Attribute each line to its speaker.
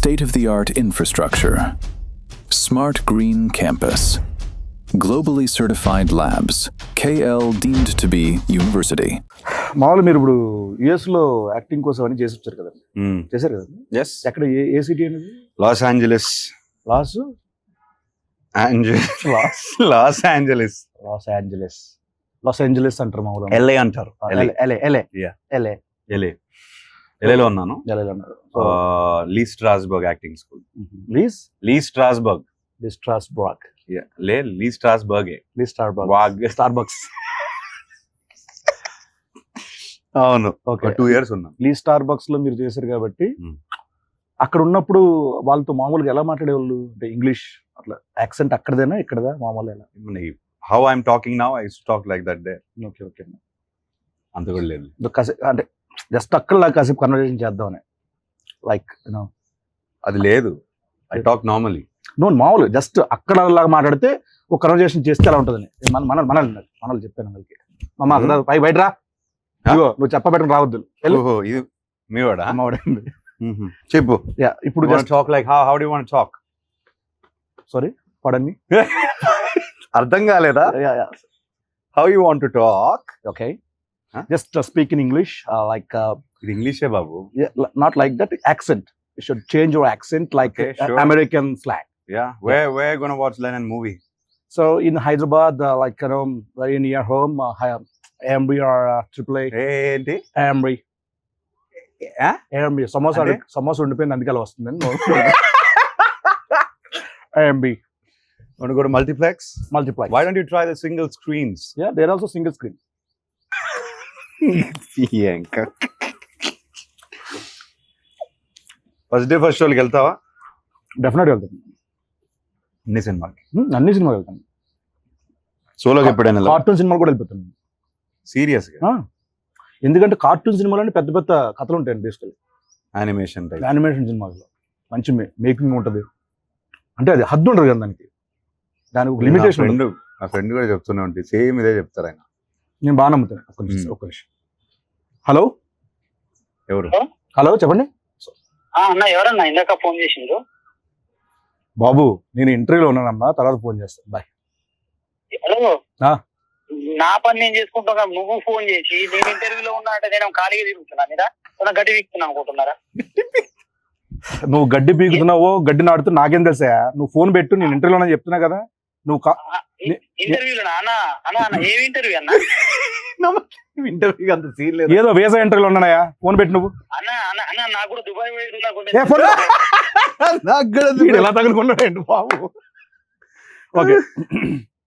Speaker 1: state-of-the-art infrastructure, smart green campus, globally certified labs, KL deemed to be university.
Speaker 2: మామూలు మీరు ఇప్పుడు US లో acting కోసం అని చేసి వచ్చారు కదండి, చేశారు కదండి.
Speaker 3: ఎస్,
Speaker 2: ఎక్కడ ఏ సిటీ అనేది?
Speaker 3: Los Angeles.
Speaker 2: Los
Speaker 3: Los Angeles.
Speaker 2: Los Angeles అంటారు మామూలు.
Speaker 3: ఎల్ఏ అంటారు. ఎల్ఏలో ఉన్నాను. Lee Strasberg acting school. Lee Strasberg.
Speaker 2: Starbucks.
Speaker 3: అవును,
Speaker 2: ఓకే.
Speaker 3: 2 years ఉన్నాను.
Speaker 2: లీ స్టార్బక్స్ లో మీరు చేశారు కాబట్టి అక్కడ ఉన్నప్పుడు వాళ్ళతో మామూలుగా ఎలా మాట్లాడేవాళ్ళు? అంటే ఇంగ్లీష్ అట్లా యాక్సెంట్ అక్కడదేనా ఇక్కడదా మామూలు ఎలా?
Speaker 3: How I'm talking now I use to talk like that day.
Speaker 2: Okay okay.
Speaker 3: అంత కూడా లేదు,
Speaker 2: అంటే జస్ట్ అక్కడ కాసేపు కన్వర్జేషన్ చేద్దామని, లైక్ యూనో
Speaker 3: అది లేదు. I talk normally.
Speaker 2: మామూలు జస్ట్ అక్కడ లాగా మాట్లాడితే ఒక కన్వర్జేషన్ చేస్తే ఎలా ఉంటుందని మనల్ని చెప్పాను. వాళ్ళకి మమ్మ అక్కడ బయట రా, నువ్వు చెప్పబెట్టడం రావద్దు.
Speaker 3: ఇది మీ వాడా?
Speaker 2: అమ్మవాడండి.
Speaker 3: చెప్పు.
Speaker 2: ఇప్పుడు
Speaker 3: talk like how do you want to talk?
Speaker 2: Sorry, pardon me.
Speaker 3: అర్థం కాలేదా? How you want to talk?
Speaker 2: Okay, just speak in English, like
Speaker 3: ఇది ఇంగ్లీషే బాబు.
Speaker 2: Not like that accent. You should change your accent like American slang.
Speaker 3: Yeah, where you gonna watch Lennon movie?
Speaker 2: So in Hyderabad, like very near home, Amri or AAA.
Speaker 3: ఏంటి
Speaker 2: Amri? Amri samosa ఉండిపోయింది అందుకే అలా వస్తుందండి. Amri.
Speaker 3: Want to go to multiplex? Why don't you try the single screens?
Speaker 2: Yeah, they're also single screen.
Speaker 3: First day first షోకి వెళ్తావా?
Speaker 2: డెఫినెట్గా వెళ్తాను.
Speaker 3: అన్ని సినిమాకి?
Speaker 2: అన్ని సినిమాకి వెళ్తాను.
Speaker 3: సోలోకి ఎప్పుడైనా?
Speaker 2: కార్టూన్ సినిమాలు కూడా వెళ్ళిపోతాను.
Speaker 3: సీరియస్ గా?
Speaker 2: ఎందుకంటే కార్టూన్ సినిమాలు పెద్ద పెద్ద కథలు ఉంటాయండి. బేసికల్లీ యానిమేషన్ సినిమాల్లో మంచి మేకింగ్ ఉంటుంది. అంటే అది హద్దు ఉండదు కదా దానికి ఒక లిమిటేషన్.
Speaker 3: నా ఫ్రెండ్ కూడా చెప్తూనే ఉంటుంది, సేమ్ ఇదే చెప్తారు ఆయన.
Speaker 2: నేను బాగా నమ్ముతాను. ఒక్క నిమిషం. హలో,
Speaker 3: ఎవరు?
Speaker 2: హలో, చెప్పండి.
Speaker 4: అన్న ఎవరన్నా ఇందాక ఫోన్ చేసిండ్రు?
Speaker 2: బాబు, నేను ఇంటర్వ్యూలో ఉన్నానమ్మా, తర్వాత ఫోన్ చేస్తాను. బాయ్.
Speaker 4: హలో, నా పని నేను చేసుకుంటున్నా, నువ్వు ఫోన్ చేసి నేను ఇంటర్వ్యూలో ఉన్నా అంటే నేను ఖాళీగా తిరుగుతున్నా మీద గడ్డి వీక్తున్నా అనుకుంటున్నారా?
Speaker 2: నువ్వు గడ్డి పీకుతున్నావో గడ్డి నాడుతూ నాకేం తెలుసా? నువ్వు ఫోన్ పెట్టు, నేను ఇంటర్వ్యూలో చెప్తున్నా కదా. నువ్వు
Speaker 4: ఇంటర్వ్యూలో ఏమి ఇంటర్వ్యూ అన్న?
Speaker 3: ఇంటర్వ్యూ అంత సీన్ లేదు,
Speaker 2: ఏదో వేసా ఇంటర్వ్యూలో ఉన్నాయా? ఫోన్ పెట్టి నువ్వు.
Speaker 4: అన్న నాకు కూడా దుబాయ్
Speaker 2: ఎలా తగులుకున్నాడు బాబు. ఓకే.